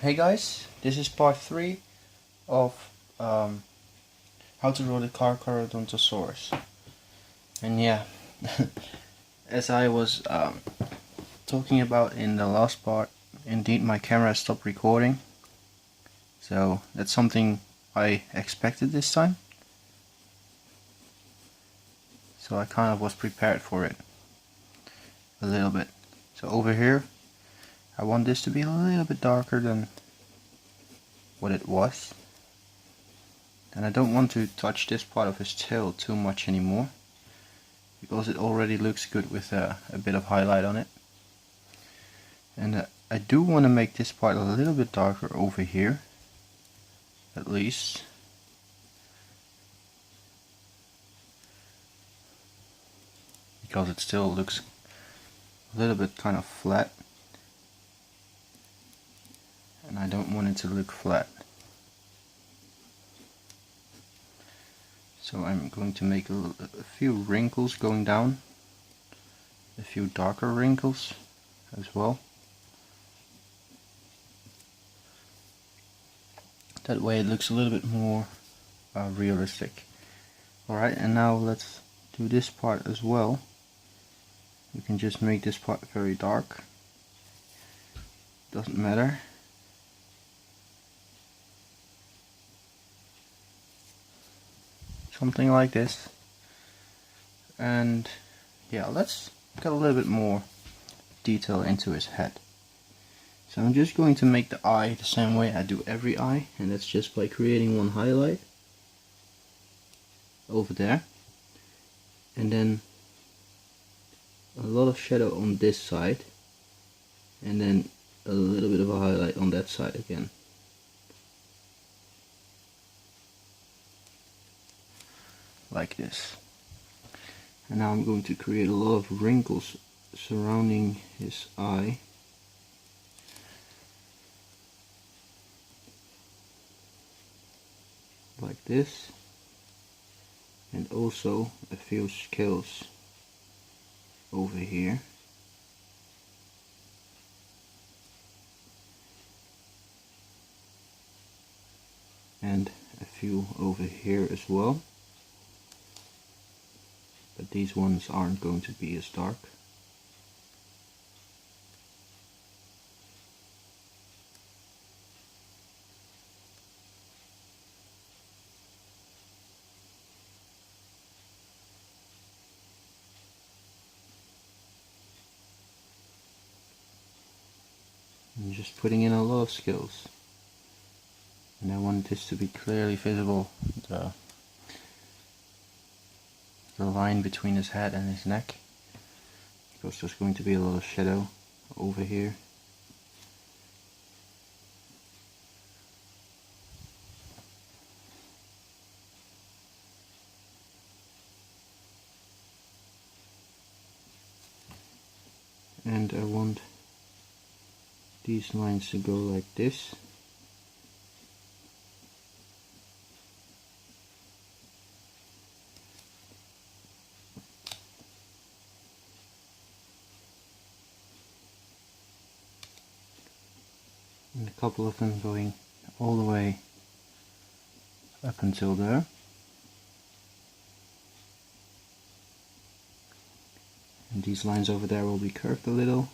Hey guys, this is part 3 of how to draw the Carcharodontosaurus. And yeah, as I was talking about in the last part, indeed my camera stopped recording. So that's something I expected this time. So I kind of was prepared for it a little bit. So over here, I want this to be a little bit darker than what it was. And I don't want to touch this part of his tail too much anymore, because it already looks good with a bit of highlight on it. And I do want to make this part a little bit darker over here, at least. Because it still looks a little bit kind of flat. And I don't want it to look flat. So I'm going to make a few wrinkles going down. A few darker wrinkles as well. That way it looks a little bit more realistic. Alright, and now let's do this part as well. You can just make this part very dark. Doesn't matter. Something like this. And yeah, let's get a little bit more detail into his head. So I'm just going to make the eye the same way I do every eye, and that's just by creating one highlight over there, and then a lot of shadow on this side, and then a little bit of a highlight on that side again. Like this. And now I'm going to create a lot of wrinkles surrounding his eye. Like this. And also a few scales over here. And a few over here as well. But these ones aren't going to be as dark. I'm just putting in a lot of scales. And I want this to be clearly visible, the line between his head and his neck, because there's going to be a lot of shadow over here. And I want these lines to go like this. And a couple of them going all the way up until there. And these lines over there will be curved a little.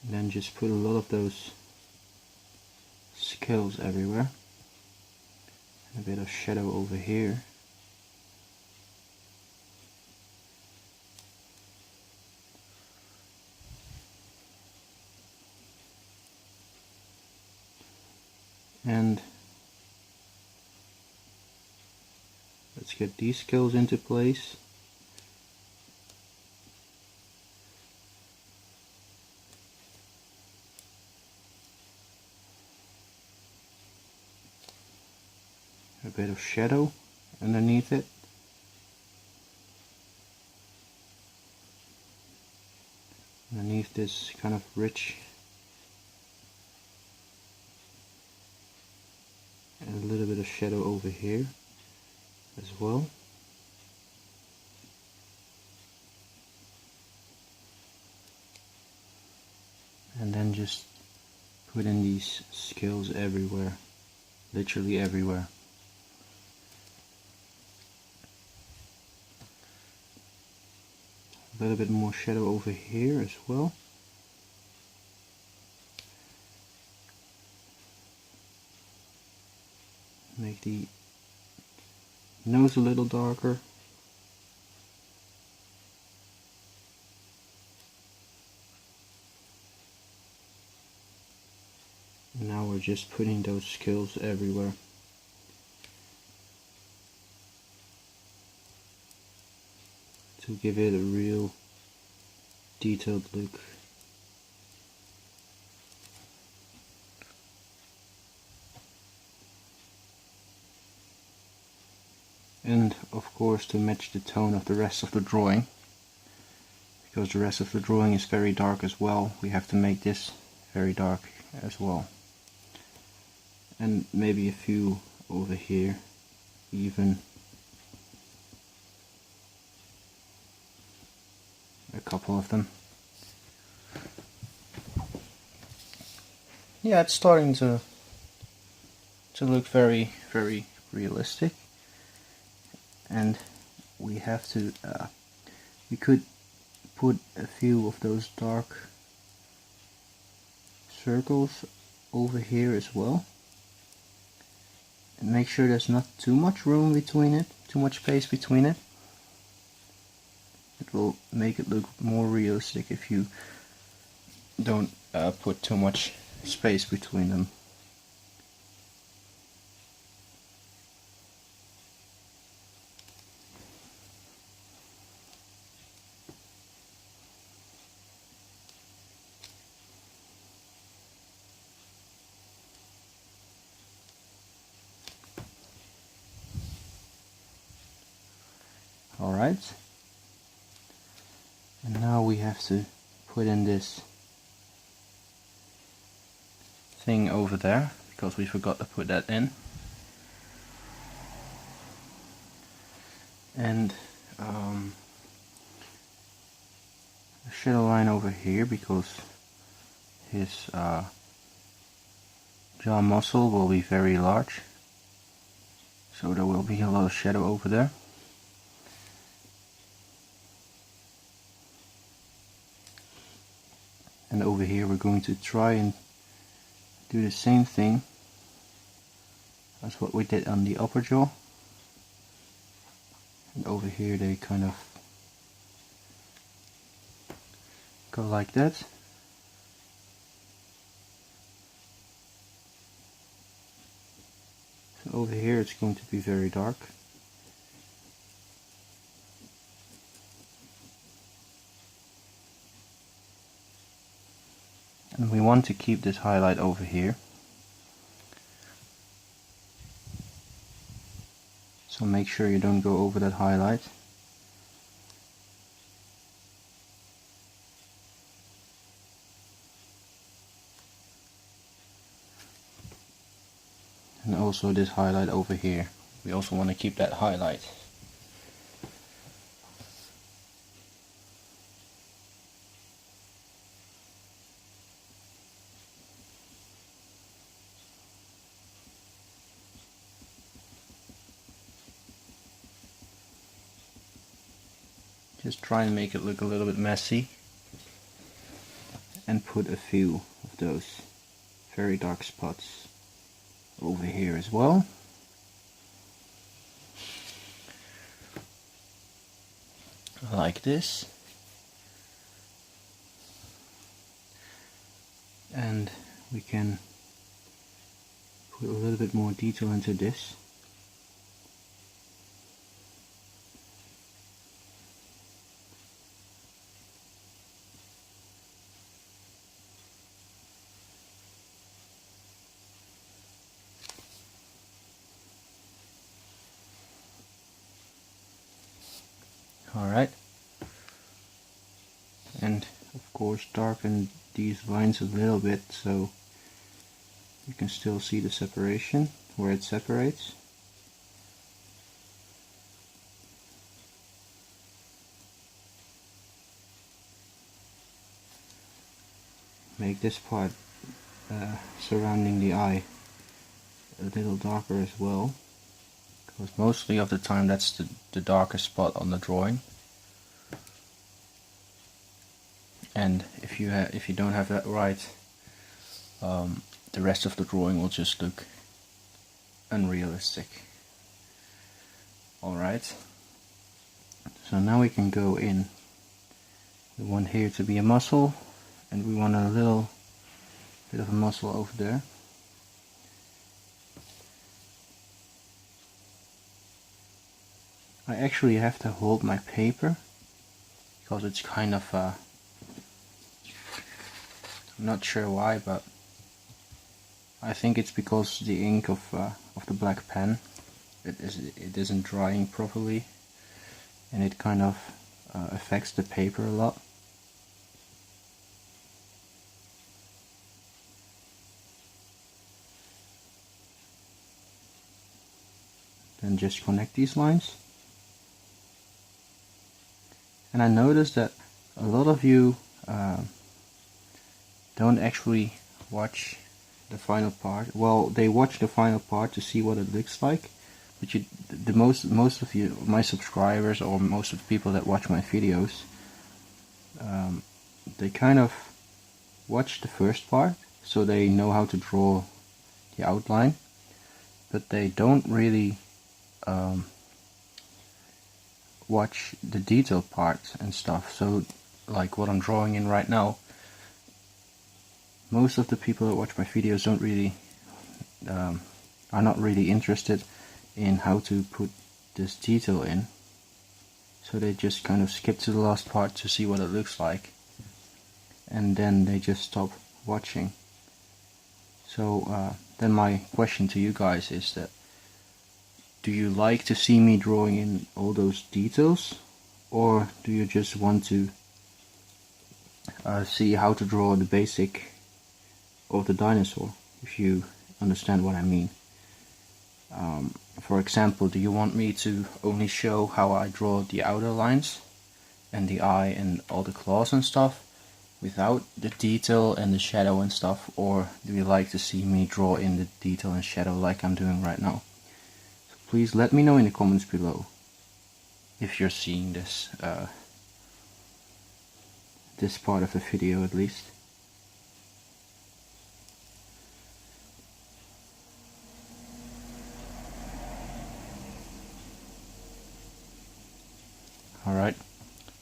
And then just put a lot of those scales everywhere. And a bit of shadow over here. And let's get these scales into place. A bit of shadow underneath it. Underneath this kind of rich, and a little bit of shadow over here as well. And then just put in these scales everywhere, literally everywhere. A little bit more shadow over here as well. Make the nose a little darker. Now we're just putting those scales everywhere. To give it a real detailed look. And of course to match the tone of the rest of the drawing, because the rest of the drawing is very dark as well, we have to make this very dark as well. And maybe a few over here even. A couple of them. Yeah, it's starting to look very realistic, and we have to we could put a few of those dark circles over here as well, and make sure there's not too much room between it, too much space between it. It will make it look more realistic if you don't put too much space between them. Alright. And now we have to put in this thing over there, because we forgot to put that in. And a shadow line over here, because his jaw muscle will be very large, so there will be a lot of shadow over there. And over here we're going to try and do the same thing as what we did on the upper jaw. And over here they kind of go like that. So over here it's going to be very dark. And we want to keep this highlight over here. So make sure you don't go over that highlight. And also this highlight over here. We also want to keep that highlight. Just try and make it look a little bit messy, and put a few of those very dark spots over here as well. Like this. And we can put a little bit more detail into this. Alright, and of course darken these lines a little bit so you can still see the separation where it separates. Make this part surrounding the eye a little darker as well, because mostly of the time that's the darkest spot on the drawing. And if you don't have that right, the rest of the drawing will just look unrealistic. Alright, so now we can go in. We want here to be a muscle, and we want a little bit of a muscle over there. I actually have to hold my paper because it's kind of I'm not sure why, but I think it's because the ink of the black pen it isn't drying properly, and it kind of affects the paper a lot. Then just connect these lines. And I noticed that a lot of you don't actually watch the final part. Well, they watch the final part to see what it looks like, but most of you, my subscribers, or most of the people that watch my videos, they kind of watch the first part, so they know how to draw the outline, but they don't really watch the detail parts and stuff. So like what I'm drawing in right now, most of the people that watch my videos don't really are not really interested in how to put this detail in, so they just kind of skip to the last part to see what it looks like, and then they just stop watching. So then my question to you guys is that, do you like to see me drawing in all those details, or do you just want to see how to draw the basic of the dinosaur, if you understand what I mean? For example, do you want me to only show how I draw the outer lines and the eye and all the claws and stuff without the detail and the shadow and stuff, or do you like to see me draw in the detail and shadow like I'm doing right now? Please let me know in the comments below if you're seeing this this part of the video at least. Alright,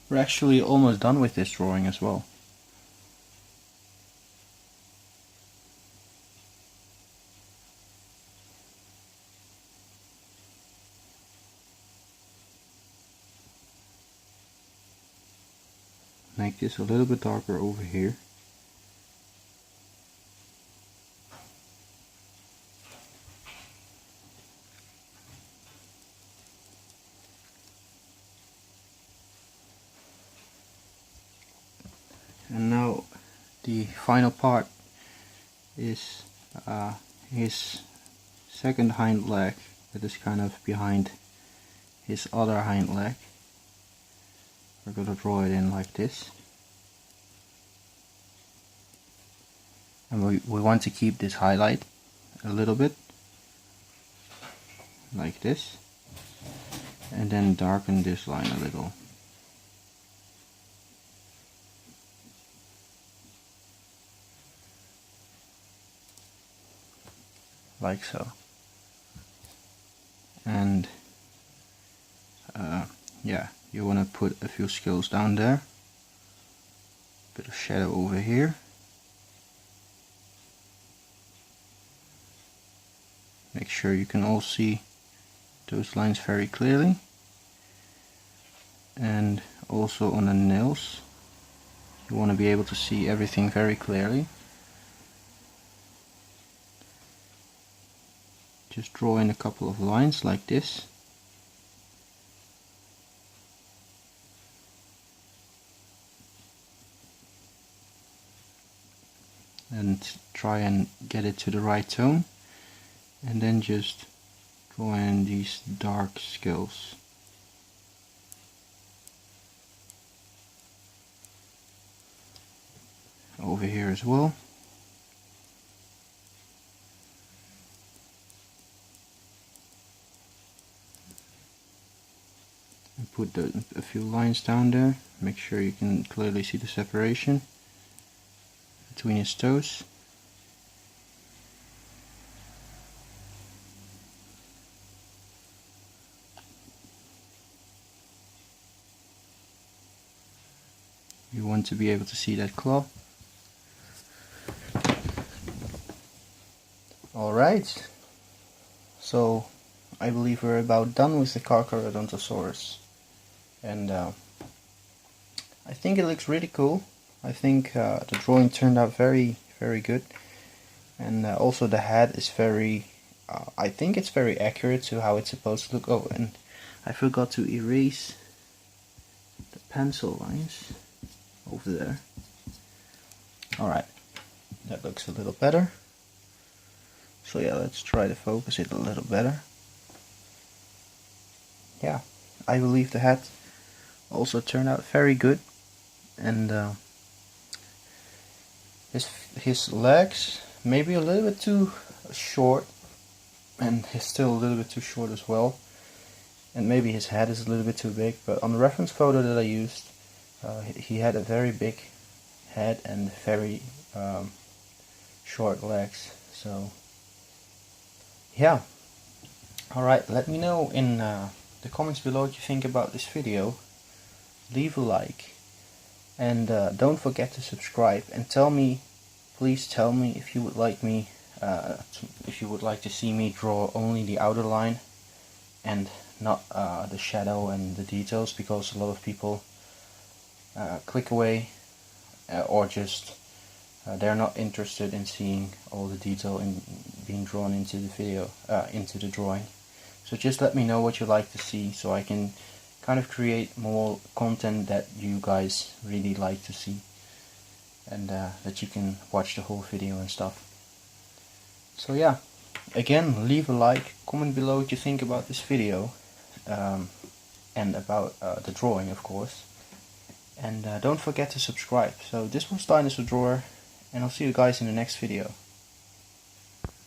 we're actually almost done with this drawing as well. Make this a little bit darker over here. And now the final part is his second hind leg that is kind of behind his other hind leg. We're going to draw it in like this. And we want to keep this highlight a little bit, like this. And then darken this line a little. Like so. And yeah, you want to put a few scales down there, bit of shadow over here, make sure you can all see those lines very clearly, and also on the nails you want to be able to see everything very clearly. Just draw in a couple of lines like this. And try and get it to the right tone, and then just draw in these dark scales. Over here as well. put a few lines down there. Make sure you can clearly see the separation between his toes. You want to be able to see that claw. Alright, so I believe we're about done with the Carcharodontosaurus, and I think it looks really cool. I think the drawing turned out very good, and also the head is very, I think it's very accurate to how it's supposed to look. Oh, and I forgot to erase the pencil lines over there. Alright, that looks a little better. So yeah, let's try to focus it a little better. Yeah, I believe the head also turned out very good, and his legs maybe a little bit too short, and he's still a little bit too short as well, and maybe his head is a little bit too big, but on the reference photo that I used, he had a very big head and very short legs. So yeah, alright, let me know in the comments below what you think about this video. Leave a like, and don't forget to subscribe, and please tell me if you would like to see me draw only the outer line and not the shadow and the details, because a lot of people click away or just they're not interested in seeing all the detail in being drawn into the video, into the drawing. So just let me know what you like to see, so I can kind of create more content that you guys really like to see, and that you can watch the whole video and stuff. So yeah, again, leave a like, comment below what you think about this video, and about the drawing, of course. And don't forget to subscribe. So this was Dinosaur Drawer, and I'll see you guys in the next video.